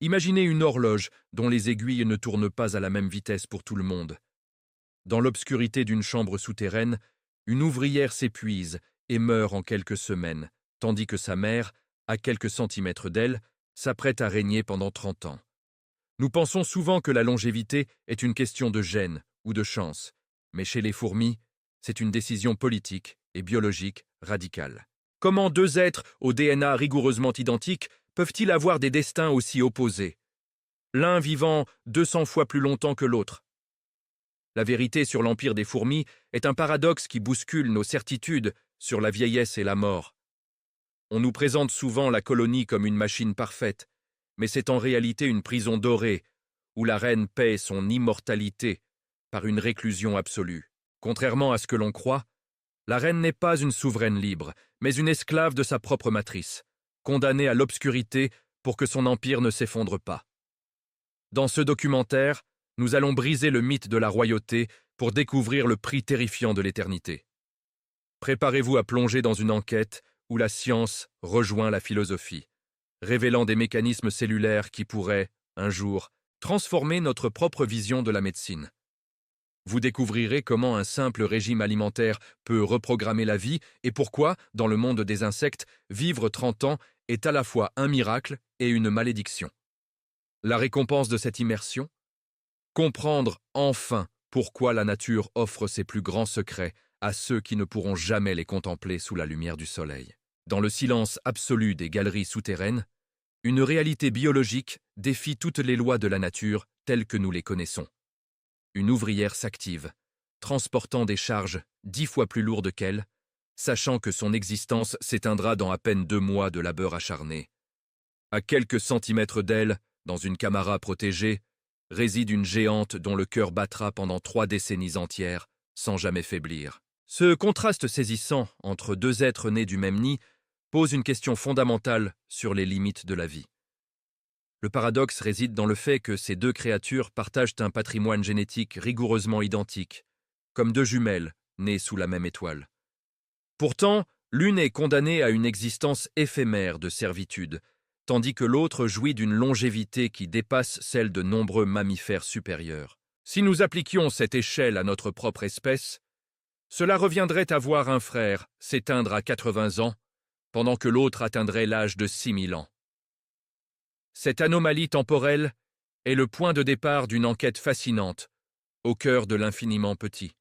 Imaginez une horloge dont les aiguilles ne tournent pas à la même vitesse pour tout le monde. Dans l'obscurité d'une chambre souterraine, une ouvrière s'épuise et meurt en quelques semaines, tandis que sa mère, à quelques centimètres d'elle, s'apprête à régner pendant 30 ans. Nous pensons souvent que la longévité est une question de gène ou de chance, mais chez les fourmis, c'est une décision politique et biologique radicale. Comment deux êtres au DNA rigoureusement identiques peuvent-ils avoir des destins aussi opposés, l'un vivant 200 fois plus longtemps que l'autre? La vérité sur l'empire des fourmis est un paradoxe qui bouscule nos certitudes sur la vieillesse et la mort. On nous présente souvent la colonie comme une machine parfaite, mais c'est en réalité une prison dorée, où la reine paie son immortalité par une réclusion absolue. Contrairement à ce que l'on croit, la reine n'est pas une souveraine libre, mais une esclave de sa propre matrice, condamnée à l'obscurité pour que son empire ne s'effondre pas. Dans ce documentaire, nous allons briser le mythe de la royauté pour découvrir le prix terrifiant de l'éternité. Préparez-vous à plonger dans une enquête où la science rejoint la philosophie, révélant des mécanismes cellulaires qui pourraient, un jour, transformer notre propre vision de la médecine. Vous découvrirez comment un simple régime alimentaire peut reprogrammer la vie et pourquoi, dans le monde des insectes, vivre 30 ans est à la fois un miracle et une malédiction. La récompense de cette immersion? Comprendre enfin pourquoi la nature offre ses plus grands secrets à ceux qui ne pourront jamais les contempler sous la lumière du soleil. Dans le silence absolu des galeries souterraines, une réalité biologique défie toutes les lois de la nature telles que nous les connaissons. Une ouvrière s'active, transportant des charges 10 fois plus lourdes qu'elle, sachant que son existence s'éteindra dans à peine 2 mois de labeur acharné. À quelques centimètres d'elle, dans une camara protégée, réside une géante dont le cœur battra pendant 3 décennies entières, sans jamais faiblir. Ce contraste saisissant entre deux êtres nés du même nid pose une question fondamentale sur les limites de la vie. Le paradoxe réside dans le fait que ces deux créatures partagent un patrimoine génétique rigoureusement identique, comme deux jumelles nées sous la même étoile. Pourtant, l'une est condamnée à une existence éphémère de servitude, tandis que l'autre jouit d'une longévité qui dépasse celle de nombreux mammifères supérieurs. Si nous appliquions cette échelle à notre propre espèce, cela reviendrait à voir un frère s'éteindre à 80 ans, pendant que l'autre atteindrait l'âge de 6000 ans. Cette anomalie temporelle est le point de départ d'une enquête fascinante, au cœur de l'infiniment petit.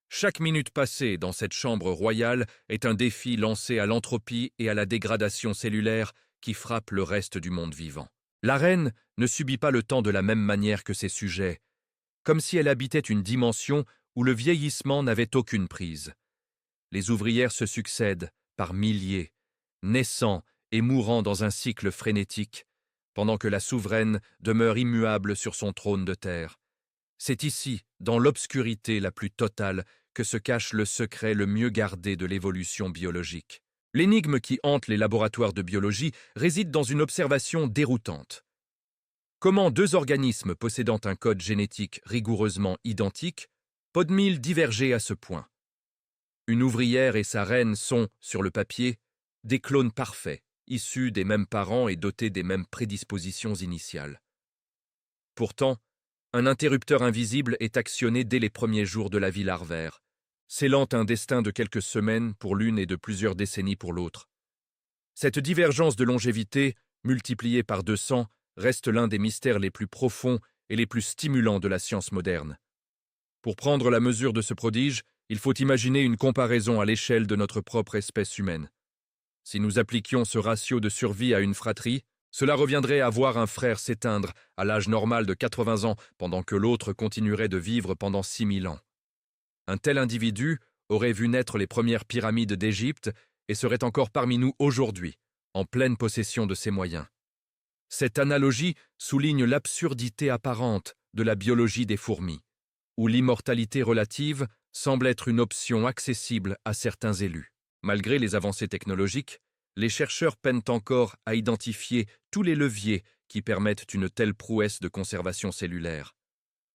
Chaque minute passée dans cette chambre royale est un défi lancé à l'entropie et à la dégradation cellulaire qui frappe le reste du monde vivant. La reine ne subit pas le temps de la même manière que ses sujets, comme si elle habitait une dimension où le vieillissement n'avait aucune prise. Les ouvrières se succèdent par milliers, naissant et mourant dans un cycle frénétique, pendant que la souveraine demeure immuable sur son trône de terre. C'est ici, dans l'obscurité la plus totale, que se cache le secret le mieux gardé de l'évolution biologique. L'énigme qui hante les laboratoires de biologie réside dans une observation déroutante. Comment deux organismes possédant un code génétique rigoureusement identique peuvent-ils diverger à ce point? Une ouvrière et sa reine sont, sur le papier, des clones parfaits, issus des mêmes parents et dotés des mêmes prédispositions initiales. Pourtant, un interrupteur invisible est actionné dès les premiers jours de la vie larvaire, scellant un destin de quelques semaines pour l'une et de plusieurs décennies pour l'autre. Cette divergence de longévité, multipliée par 200, reste l'un des mystères les plus profonds et les plus stimulants de la science moderne. Pour prendre la mesure de ce prodige, il faut imaginer une comparaison à l'échelle de notre propre espèce humaine. Si nous appliquions ce ratio de survie à une fratrie, cela reviendrait à voir un frère s'éteindre à l'âge normal de 80 ans pendant que l'autre continuerait de vivre pendant 6000 ans. Un tel individu aurait vu naître les premières pyramides d'Égypte et serait encore parmi nous aujourd'hui, en pleine possession de ses moyens. Cette analogie souligne l'absurdité apparente de la biologie des fourmis, où l'immortalité relative semble être une option accessible à certains élus. Malgré les avancées technologiques, les chercheurs peinent encore à identifier tous les leviers qui permettent une telle prouesse de conservation cellulaire.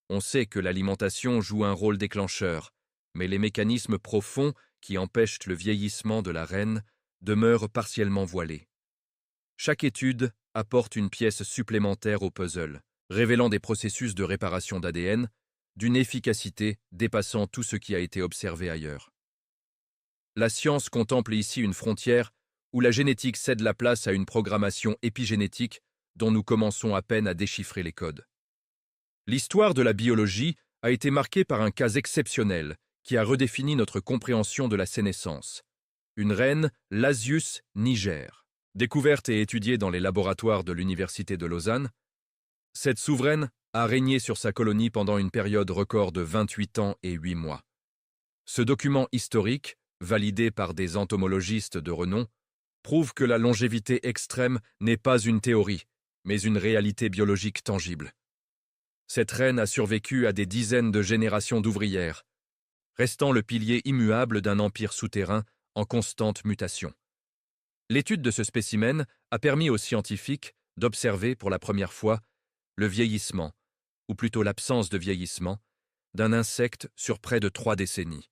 On sait que l'alimentation joue un rôle déclencheur, mais les mécanismes profonds qui empêchent le vieillissement de la reine demeurent partiellement voilés. Chaque étude apporte une pièce supplémentaire au puzzle, révélant des processus de réparation d'ADN d'une efficacité dépassant tout ce qui a été observé ailleurs. La science contemple ici une frontière où la génétique cède la place à une programmation épigénétique dont nous commençons à peine à déchiffrer les codes. L'histoire de la biologie a été marquée par un cas exceptionnel qui a redéfini notre compréhension de la sénescence. Une reine, Lasius niger. Découverte et étudiée dans les laboratoires de l'Université de Lausanne, cette souveraine a régné sur sa colonie pendant une période record de 28 ans et 8 mois. Ce document historique, validé par des entomologistes de renom, prouve que la longévité extrême n'est pas une théorie, mais une réalité biologique tangible. Cette reine a survécu à des dizaines de générations d'ouvrières, restant le pilier immuable d'un empire souterrain en constante mutation. L'étude de ce spécimen a permis aux scientifiques d'observer pour la première fois le vieillissement, ou plutôt l'absence de vieillissement, d'un insecte sur près de 3 décennies.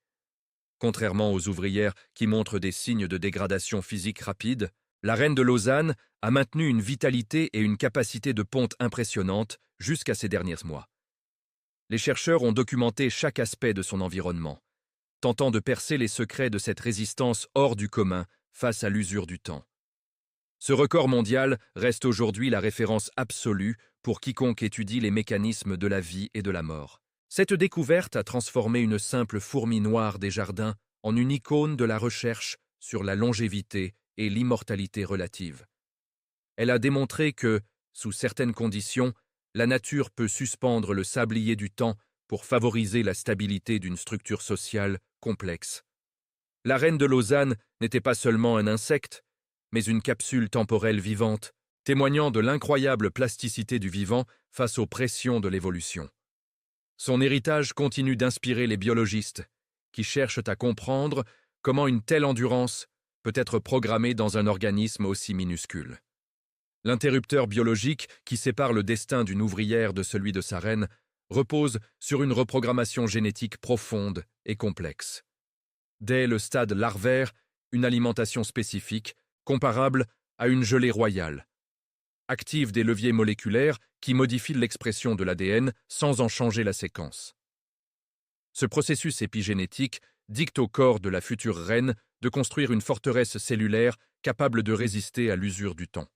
Contrairement aux ouvrières qui montrent des signes de dégradation physique rapide, la reine de Lausanne a maintenu une vitalité et une capacité de ponte impressionnantes jusqu'à ces derniers mois. Les chercheurs ont documenté chaque aspect de son environnement, tentant de percer les secrets de cette résistance hors du commun face à l'usure du temps. Ce record mondial reste aujourd'hui la référence absolue pour quiconque étudie les mécanismes de la vie et de la mort. Cette découverte a transformé une simple fourmi noire des jardins en une icône de la recherche sur la longévité et l'immortalité relative. Elle a démontré que, sous certaines conditions, la nature peut suspendre le sablier du temps pour favoriser la stabilité d'une structure sociale complexe. La reine de Lausanne n'était pas seulement un insecte, mais une capsule temporelle vivante, témoignant de l'incroyable plasticité du vivant face aux pressions de l'évolution. Son héritage continue d'inspirer les biologistes, qui cherchent à comprendre comment une telle endurance peut être programmée dans un organisme aussi minuscule. L'interrupteur biologique qui sépare le destin d'une ouvrière de celui de sa reine repose sur une reprogrammation génétique profonde et complexe. Dès le stade larvaire, une alimentation spécifique, comparable à une gelée royale, active des leviers moléculaires qui modifient l'expression de l'ADN sans en changer la séquence. Ce processus épigénétique dicte au corps de la future reine de construire une forteresse cellulaire capable de résister à l'usure du temps.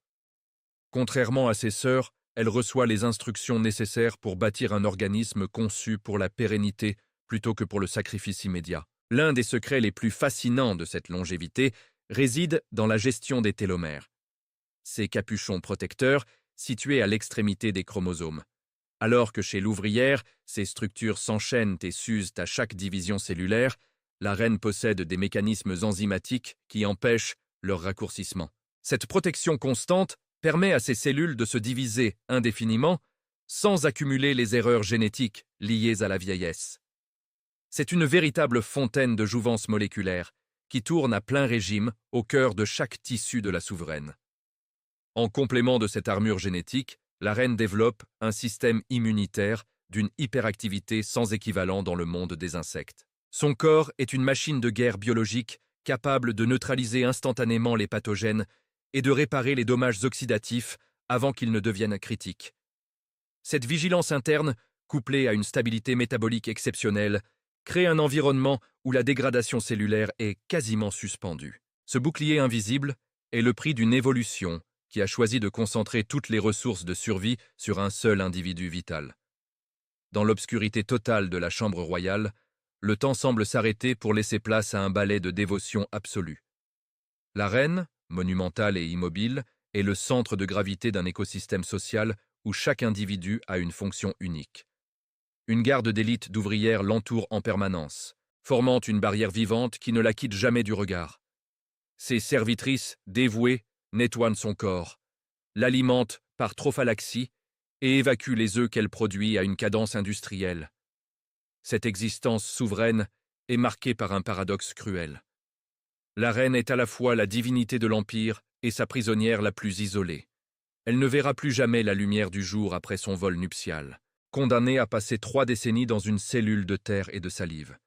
Contrairement à ses sœurs, elle reçoit les instructions nécessaires pour bâtir un organisme conçu pour la pérennité plutôt que pour le sacrifice immédiat. L'un des secrets les plus fascinants de cette longévité réside dans la gestion des télomères. Ces capuchons protecteurs situés à l'extrémité des chromosomes. Alors que chez l'ouvrière, ces structures s'enchaînent et s'usent à chaque division cellulaire, la reine possède des mécanismes enzymatiques qui empêchent leur raccourcissement. Cette protection constante permet à ces cellules de se diviser indéfiniment sans accumuler les erreurs génétiques liées à la vieillesse. C'est une véritable fontaine de jouvence moléculaire qui tourne à plein régime au cœur de chaque tissu de la souveraine. En complément de cette armure génétique, la reine développe un système immunitaire d'une hyperactivité sans équivalent dans le monde des insectes. Son corps est une machine de guerre biologique capable de neutraliser instantanément les pathogènes et de réparer les dommages oxydatifs avant qu'ils ne deviennent critiques. Cette vigilance interne, couplée à une stabilité métabolique exceptionnelle, crée un environnement où la dégradation cellulaire est quasiment suspendue. Ce bouclier invisible est le prix d'une évolution qui a choisi de concentrer toutes les ressources de survie sur un seul individu vital. Dans l'obscurité totale de la chambre royale, le temps semble s'arrêter pour laisser place à un ballet de dévotion absolue. La reine, monumentale et immobile, est le centre de gravité d'un écosystème social où chaque individu a une fonction unique. Une garde d'élite d'ouvrières l'entoure en permanence, formant une barrière vivante qui ne la quitte jamais du regard. Ses servitrices, dévouées, nettoient son corps, l'alimentent par trophalaxie et évacuent les œufs qu'elle produit à une cadence industrielle. Cette existence souveraine est marquée par un paradoxe cruel. La reine est à la fois la divinité de l'Empire et sa prisonnière la plus isolée. Elle ne verra plus jamais la lumière du jour après son vol nuptial, condamnée à passer 3 décennies dans une cellule de terre et de salive.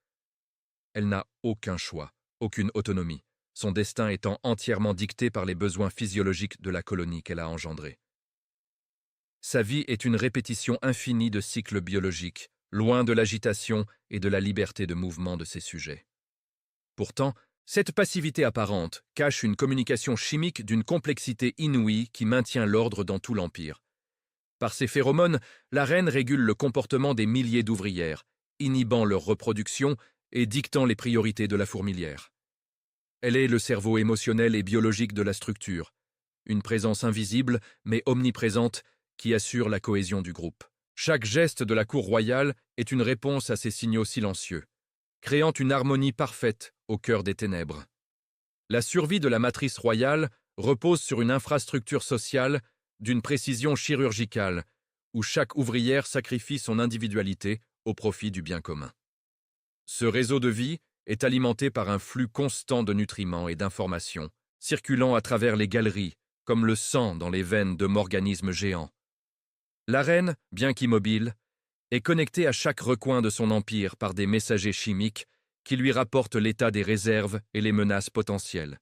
Elle n'a aucun choix, aucune autonomie, son destin étant entièrement dicté par les besoins physiologiques de la colonie qu'elle a engendrée. Sa vie est une répétition infinie de cycles biologiques, loin de l'agitation et de la liberté de mouvement de ses sujets. Pourtant, cette passivité apparente cache une communication chimique d'une complexité inouïe qui maintient l'ordre dans tout l'Empire. Par ses phéromones, la reine régule le comportement des milliers d'ouvrières, inhibant leur reproduction et dictant les priorités de la fourmilière. Elle est le cerveau émotionnel et biologique de la structure, une présence invisible mais omniprésente qui assure la cohésion du groupe. Chaque geste de la cour royale est une réponse à ces signaux silencieux, créant une harmonie parfaite au cœur des ténèbres. La survie de la matrice royale repose sur une infrastructure sociale d'une précision chirurgicale, où chaque ouvrière sacrifie son individualité au profit du bien commun. Ce réseau de vie est alimenté par un flux constant de nutriments et d'informations, circulant à travers les galeries, comme le sang dans les veines de morganismes géants. La reine, bien qu'immobile, est connectée à chaque recoin de son empire par des messagers chimiques qui lui rapportent l'état des réserves et les menaces potentielles.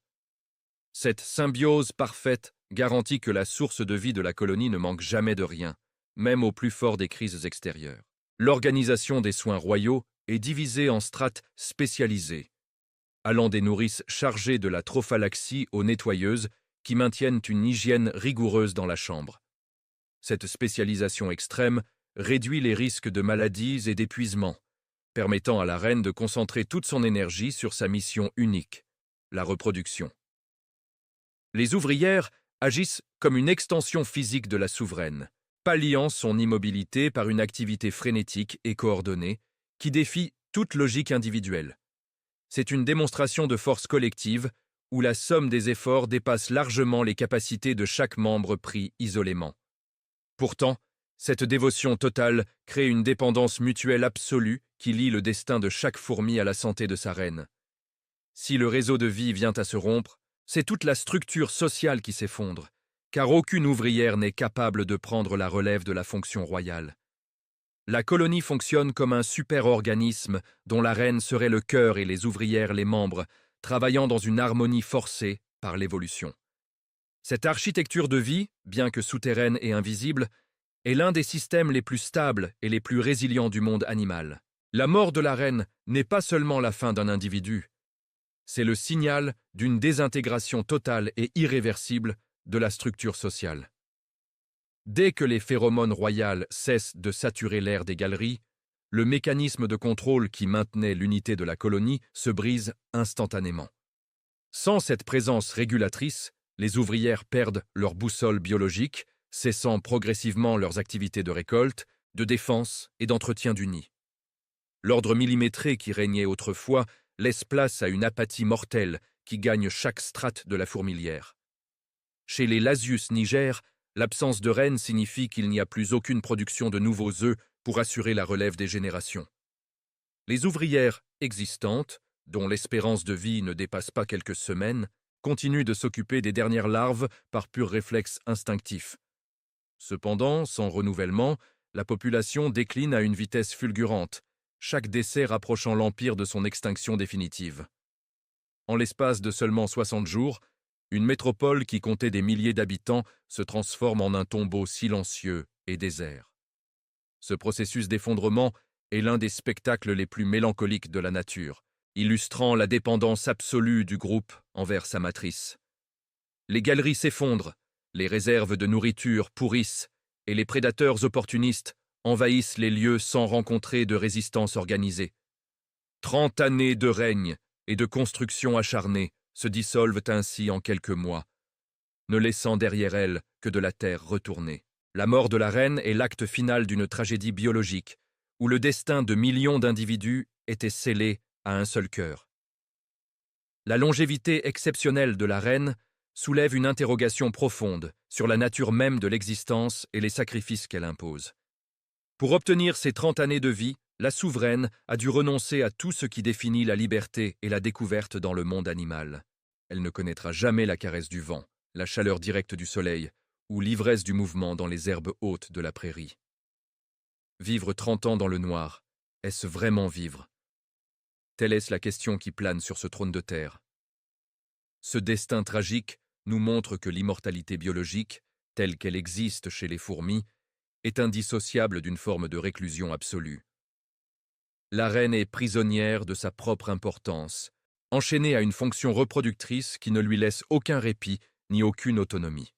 Cette symbiose parfaite garantit que la source de vie de la colonie ne manque jamais de rien, même au plus fort des crises extérieures. L'organisation des soins royaux est divisée en strates spécialisées, allant des nourrices chargées de la trophallaxie aux nettoyeuses qui maintiennent une hygiène rigoureuse dans la chambre. Cette spécialisation extrême réduit les risques de maladies et d'épuisement, permettant à la reine de concentrer toute son énergie sur sa mission unique, la reproduction. Les ouvrières agissent comme une extension physique de la souveraine, palliant son immobilité par une activité frénétique et coordonnée qui défie toute logique individuelle. C'est une démonstration de force collective où la somme des efforts dépasse largement les capacités de chaque membre pris isolément. Pourtant, cette dévotion totale crée une dépendance mutuelle absolue qui lie le destin de chaque fourmi à la santé de sa reine. Si le réseau de vie vient à se rompre, c'est toute la structure sociale qui s'effondre, car aucune ouvrière n'est capable de prendre la relève de la fonction royale. La colonie fonctionne comme un super-organisme dont la reine serait le cœur et les ouvrières les membres, travaillant dans une harmonie forcée par l'évolution. Cette architecture de vie, bien que souterraine et invisible, est l'un des systèmes les plus stables et les plus résilients du monde animal. La mort de la reine n'est pas seulement la fin d'un individu, c'est le signal d'une désintégration totale et irréversible de la structure sociale. Dès que les phéromones royales cessent de saturer l'air des galeries, le mécanisme de contrôle qui maintenait l'unité de la colonie se brise instantanément. Sans cette présence régulatrice, les ouvrières perdent leur boussole biologique, cessant progressivement leurs activités de récolte, de défense et d'entretien du nid. L'ordre millimétré qui régnait autrefois laisse place à une apathie mortelle qui gagne chaque strate de la fourmilière. Chez les Lasius niger, l'absence de reine signifie qu'il n'y a plus aucune production de nouveaux œufs pour assurer la relève des générations. Les ouvrières existantes, dont l'espérance de vie ne dépasse pas quelques semaines, continuent de s'occuper des dernières larves par pur réflexe instinctif. Cependant, sans renouvellement, la population décline à une vitesse fulgurante, chaque décès rapprochant l'Empire de son extinction définitive. En l'espace de seulement 60 jours, une métropole qui comptait des milliers d'habitants se transforme en un tombeau silencieux et désert. Ce processus d'effondrement est l'un des spectacles les plus mélancoliques de la nature, illustrant la dépendance absolue du groupe envers sa matrice. Les galeries s'effondrent, les réserves de nourriture pourrissent et les prédateurs opportunistes envahissent les lieux sans rencontrer de résistance organisée. 30 années de règne et de construction acharnée se dissolvent ainsi en quelques mois, ne laissant derrière elles que de la terre retournée. La mort de la reine est l'acte final d'une tragédie biologique, où le destin de millions d'individus était scellé à un seul cœur. La longévité exceptionnelle de la reine soulève une interrogation profonde sur la nature même de l'existence et les sacrifices qu'elle impose. Pour obtenir ces 30 années de vie, la souveraine a dû renoncer à tout ce qui définit la liberté et la découverte dans le monde animal. Elle ne connaîtra jamais la caresse du vent, la chaleur directe du soleil ou l'ivresse du mouvement dans les herbes hautes de la prairie. Vivre 30 ans dans le noir, est-ce vraiment vivre? Telle est la question qui plane sur ce trône de terre. Ce destin tragique nous montre que l'immortalité biologique, telle qu'elle existe chez les fourmis, est indissociable d'une forme de réclusion absolue. La reine est prisonnière de sa propre importance, enchaînée à une fonction reproductrice qui ne lui laisse aucun répit ni aucune autonomie.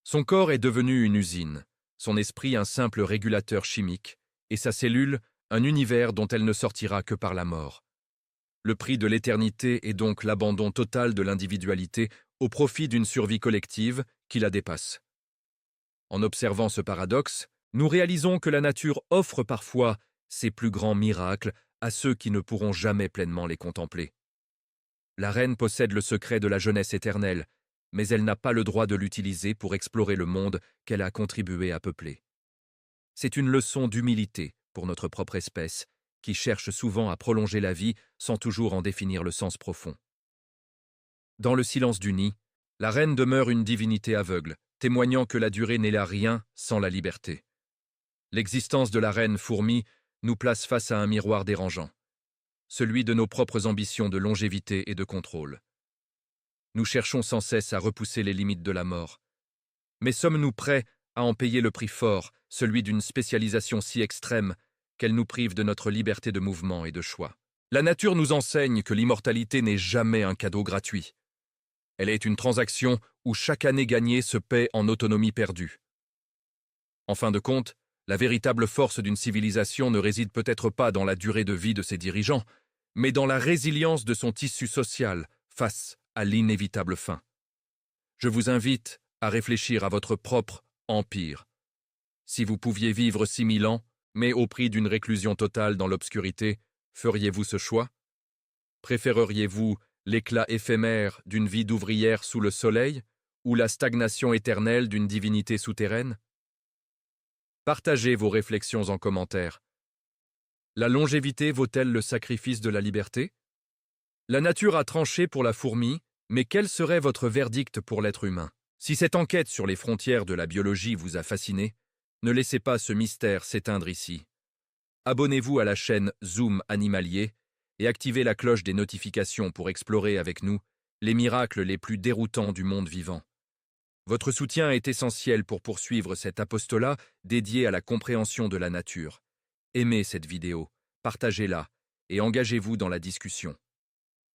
Son corps est devenu une usine, son esprit un simple régulateur chimique, et sa cellule un univers dont elle ne sortira que par la mort. Le prix de l'éternité est donc l'abandon total de l'individualité au profit d'une survie collective qui la dépasse. En observant ce paradoxe, nous réalisons que la nature offre parfois ses plus grands miracles à ceux qui ne pourront jamais pleinement les contempler. La reine possède le secret de la jeunesse éternelle, mais elle n'a pas le droit de l'utiliser pour explorer le monde qu'elle a contribué à peupler. C'est une leçon d'humilité pour notre propre espèce, qui cherche souvent à prolonger la vie sans toujours en définir le sens profond. Dans le silence du nid, la reine demeure une divinité aveugle, témoignant que la durée n'est là rien sans la liberté. L'existence de la reine fourmi nous place face à un miroir dérangeant, celui de nos propres ambitions de longévité et de contrôle. Nous cherchons sans cesse à repousser les limites de la mort. Mais sommes-nous prêts à en payer le prix fort, celui d'une spécialisation si extrême qu'elle nous prive de notre liberté de mouvement et de choix? La nature nous enseigne que l'immortalité n'est jamais un cadeau gratuit. Elle est une transaction où chaque année gagnée se paie en autonomie perdue. En fin de compte, la véritable force d'une civilisation ne réside peut-être pas dans la durée de vie de ses dirigeants, mais dans la résilience de son tissu social face à l'inévitable fin. Je vous invite à réfléchir à votre propre empire. Si vous pouviez vivre 6000 ans, mais au prix d'une réclusion totale dans l'obscurité, feriez-vous ce choix? Préféreriez-vous l'éclat éphémère d'une vie d'ouvrière sous le soleil ou la stagnation éternelle d'une divinité souterraine? Partagez vos réflexions en commentaire. La longévité vaut-elle le sacrifice de la liberté? La nature a tranché pour la fourmi, mais quel serait votre verdict pour l'être humain? Si cette enquête sur les frontières de la biologie vous a fasciné, ne laissez pas ce mystère s'éteindre ici. Abonnez-vous à la chaîne Zoom Animalier et activez la cloche des notifications pour explorer avec nous les miracles les plus déroutants du monde vivant. Votre soutien est essentiel pour poursuivre cet apostolat dédié à la compréhension de la nature. Aimez cette vidéo, partagez-la et engagez-vous dans la discussion.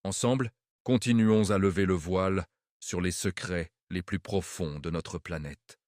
Ensemble, continuons à lever le voile sur les secrets les plus profonds de notre planète.